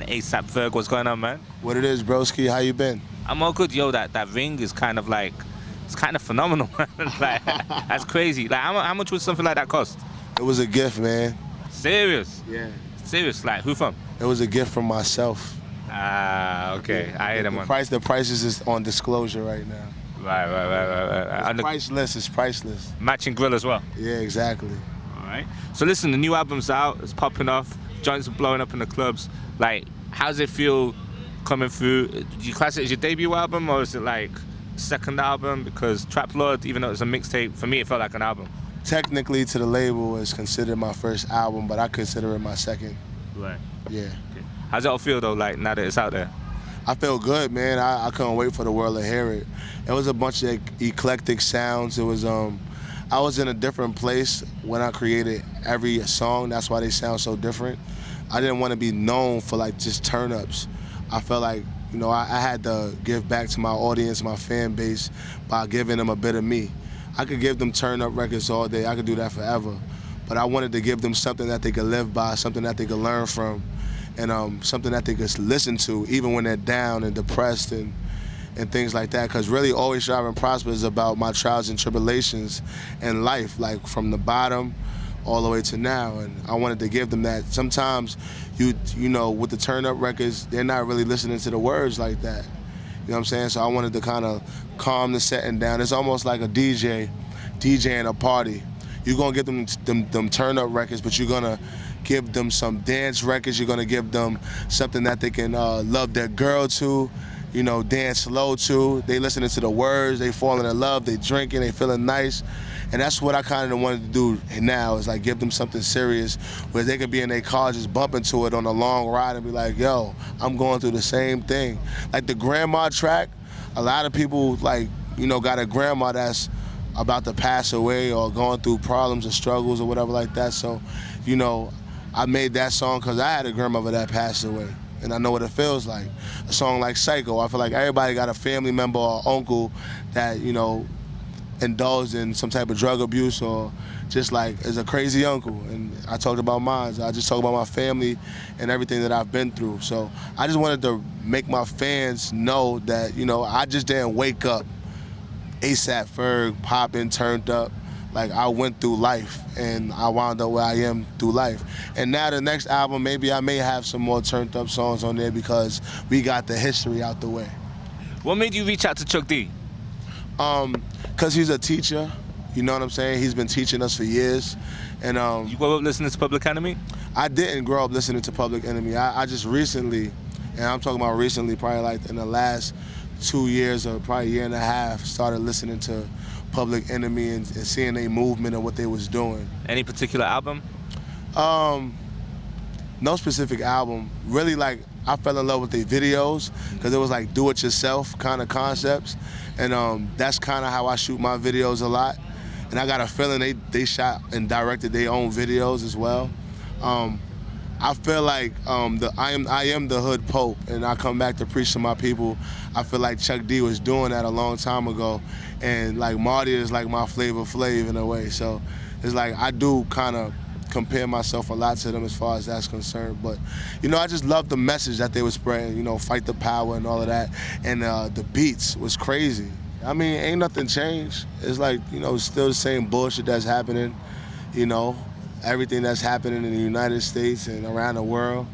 ASAP Ferg. What's going on, man? What it is, broski? How you been? I'm all good. Yo, that ring is kind of like, it's kind of phenomenal, man. Like, that's crazy. Like, how much would something like that cost? It was a gift, man. Serious? Yeah. Serious? Like, who from? It was a gift from myself. Ah, okay. I hear them, man. The price is just on disclosure right now. Right. It's priceless. It's priceless. Matching grill as well. Yeah, exactly. All right. So listen, the new album's out. It's popping off. Joints are blowing up in the clubs. Like, how does it feel coming through? Do you class it as your debut album, or is it like second album? Because Trap Lord, even though it's a mixtape, for me it felt like an album. Technically, to the label, it's considered my first album, but I consider it my second. Right. Yeah. Okay. How's it all feel though? Like now that it's out there. I feel good, man. I couldn't wait for the world to hear it. It was a bunch of eclectic sounds. It was I was in a different place when I created every song. That's why they sound so different. I didn't want to be known for like just turn-ups. I felt like, you know, I had to give back to my audience, my fan base, by giving them a bit of me. I could give them turn-up records all day. I could do that forever. But I wanted to give them something that they could live by, something that they could learn from, and something that they could listen to even when they're down and depressed and things like that. Because really, Always Strive and Prosper is about my trials and tribulations in life, like from the bottom all the way to now. And I wanted to give them that. Sometimes, you know, with the turn-up records, they're not really listening to the words like that. You know what I'm saying? So I wanted to kind of calm the setting down. It's almost like a DJing a party. You're gonna give them turn-up records, but you're gonna give them some dance records. You're gonna give them something that they can love their girl to, you know, dance slow to. They listening to the words, they falling in love, they drinking, they feeling nice. And that's what I kind of wanted to do now, is like give them something serious where they can be in their car just bumping to it on a long ride and be like, yo, I'm going through the same thing. Like the grandma track, a lot of people like, you know, got a grandma that's about to pass away or going through problems or struggles or whatever like that. So, you know, I made that song because I had a grandmother that passed away, and I know what it feels like. A song like Psycho, I feel like everybody got a family member or uncle that, you know, indulged in some type of drug abuse or just like is a crazy uncle. And I talked about mine. I just talked about my family and everything that I've been through. So I just wanted to make my fans know that, you know, I just didn't wake up ASAP Ferg, popping, turned up. Like, I went through life and I wound up where I am through life. And now the next album, maybe I may have some more turned up songs on there because we got the history out the way. What made you reach out to Chuck D? Because he's a teacher, you know what I'm saying? He's been teaching us for years. And You grew up listening to Public Enemy? I didn't grow up listening to Public Enemy. I just recently, and I'm talking about recently, probably like in the last 2 years or probably a year and a half, started listening to Public Enemy and seeing their movement and what they was doing. Any particular album? No specific album. Really, like, I fell in love with their videos because it was like do-it-yourself kind of concepts. And that's kind of how I shoot my videos a lot. And I got a feeling they shot and directed their own videos as well. I feel like I am the hood pope, and I come back to preach to my people. I feel like Chuck D was doing that a long time ago, and like Marty is like my Flavor Flav in a way. So it's like I do kind of compare myself a lot to them as far as that's concerned. But you know, I just love the message that they were spreading. You know, fight the power and all of that, and the beats was crazy. I mean, ain't nothing changed. It's like, you know, still the same bullshit that's happening. You know. Everything that's happening in the United States and around the world,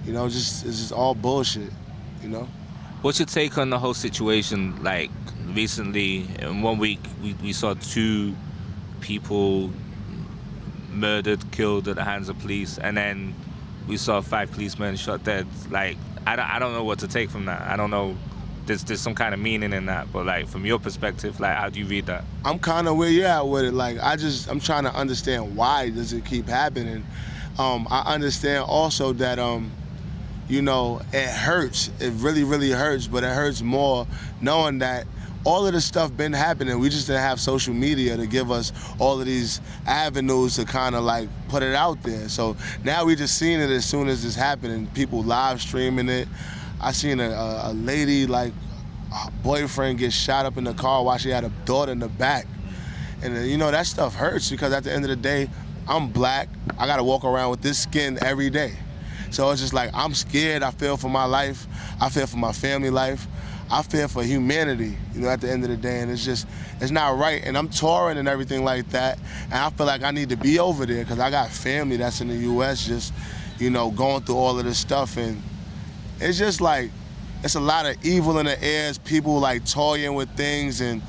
you know, it's just all bullshit, you know? What's your take on the whole situation? Like, recently, in 1 week, we saw 2 people murdered, killed at the hands of police, and then we saw 5 policemen shot dead. Like, I don't know what to take from that. I don't know. There's some kind of meaning in that, but like from your perspective, like how do you read that? I'm kind of where you're at with it. Like I'm trying to understand why does it keep happening. I understand also that you know, it hurts. It really, really hurts, but it hurts more knowing that all of this stuff been happening. We just didn't have social media to give us all of these avenues to kind of like put it out there. So now we just seeing it as soon as it's happening. People live streaming it. I seen a lady, like, her boyfriend get shot up in the car while she had a daughter in the back. And, you know, that stuff hurts because at the end of the day, I'm black. I got to walk around with this skin every day. So it's just like, I'm scared. I feel for my life. I feel for my family life. I feel for humanity, you know, at the end of the day. And it's not right. And I'm touring and everything like that. And I feel like I need to be over there because I got family that's in the U.S. just, you know, going through all of this stuff. And it's just like, it's a lot of evil in the air. It's people like toying with things, and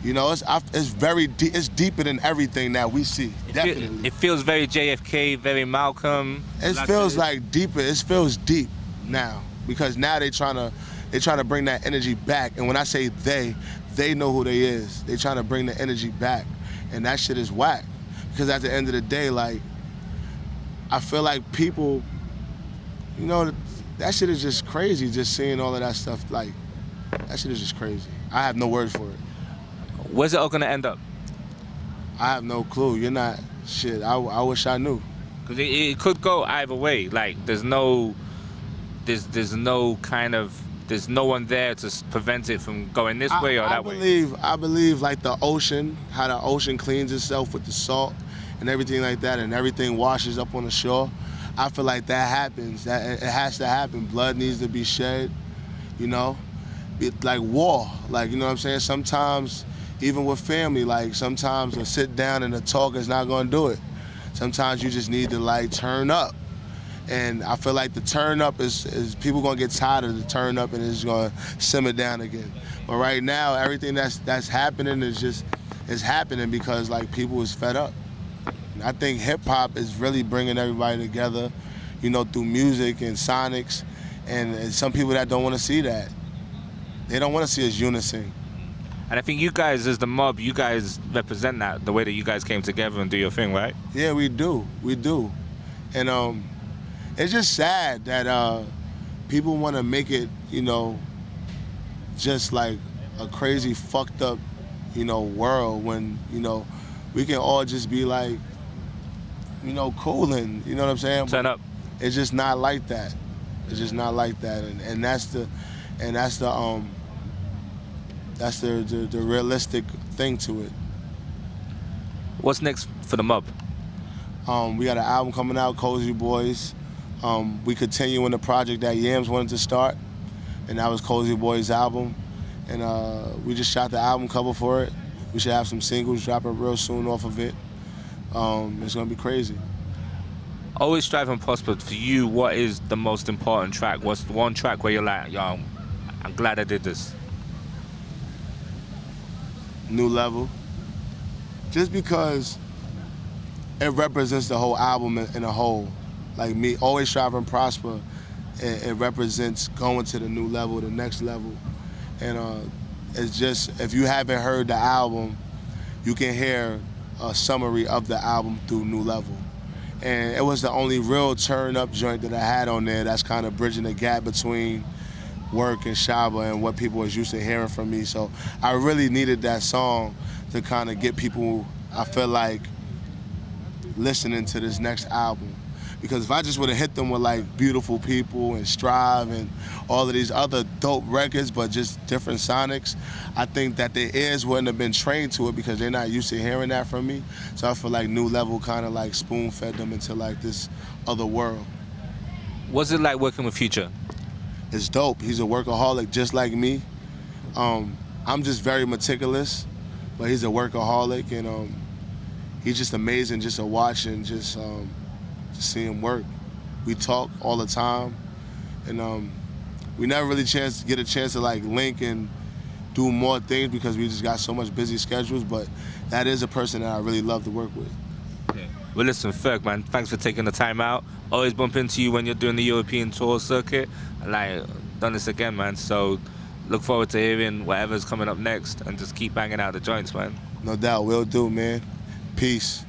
you know, it's very deep. It's deeper than everything that we see. Definitely, it feels very JFK, very Malcolm. It feels like deeper. It feels deep now because now they trying to bring that energy back. And when I say they know who they is. They trying to bring the energy back, and that shit is whack. Because at the end of the day, like, I feel like people, you know, that shit is just crazy. Just seeing all of that stuff, like, that shit is just crazy. I have no words for it. Where's it all gonna end up? I have no clue. You're not, shit, I wish I knew. Because it could go either way. Like, there's no one there to prevent it from going this way or that way. I believe like the ocean, how the ocean cleans itself with the salt and everything like that, and everything washes up on the shore. I feel like that happens. That it has to happen. Blood needs to be shed, you know? Like war, like, you know what I'm saying? Sometimes, even with family, like, sometimes a sit down and a talk is not gonna do it. Sometimes you just need to, like, turn up. And I feel like the turn up is people gonna get tired of the turn up and it's gonna simmer down again. But right now, everything that's happening is happening because, like, people is fed up. I think hip hop is really bringing everybody together, you know, through music and sonics, and some people that don't want to see that. They don't want to see us unison. And I think you guys, as the mob, you guys represent that, the way that you guys came together and do your thing, right? Yeah, we do. And it's just sad that people want to make it, you know, just like a crazy, fucked up, you know, world when, you know, we can all just be like, you know, cool and, you know what I'm saying? Turn up. It's just not like that. It's just not like that, and that's the realistic thing to it. What's next for the mob? We got an album coming out, Cozy Boys. We continuing the project that Yams wanted to start, and that was Cozy Boys' album. And we just shot the album cover for it. We should have some singles dropping real soon off of it. It's gonna be crazy. Always Strive and Prosper, for you, what is the most important track? What's the one track where you're like, yo, I'm glad I did this? New Level. Just because it represents the whole album in a whole. Like me, Always Strive and Prosper, it represents going to the new level, the next level. And it's just, if you haven't heard the album, you can hear a summary of the album through New Level. And it was the only real turn-up joint that I had on there that's kind of bridging the gap between work and Shaba and what people was used to hearing from me. So I really needed that song to kind of get people, I feel like, listening to this next album. Because if I just would have hit them with like Beautiful People and Strive and all of these other dope records, but just different sonics, I think that their ears wouldn't have been trained to it because they're not used to hearing that from me. So I feel like New Level kind of like spoon-fed them into like this other world. What's it like working with Future? It's dope. He's a workaholic just like me. I'm just very meticulous, but he's a workaholic, and he's just amazing just to watch and just to see him work. We talk all the time, and we never really get a chance to like link and do more things because we just got so much busy schedules, but that is a person that I really love to work with. Okay. Well, listen, Ferg, man, thanks for taking the time out. Always bump into you when you're doing the European tour circuit. Like, done this again, man, so look forward to hearing whatever's coming up next and just keep banging out the joints, man. No doubt, will do, man. Peace.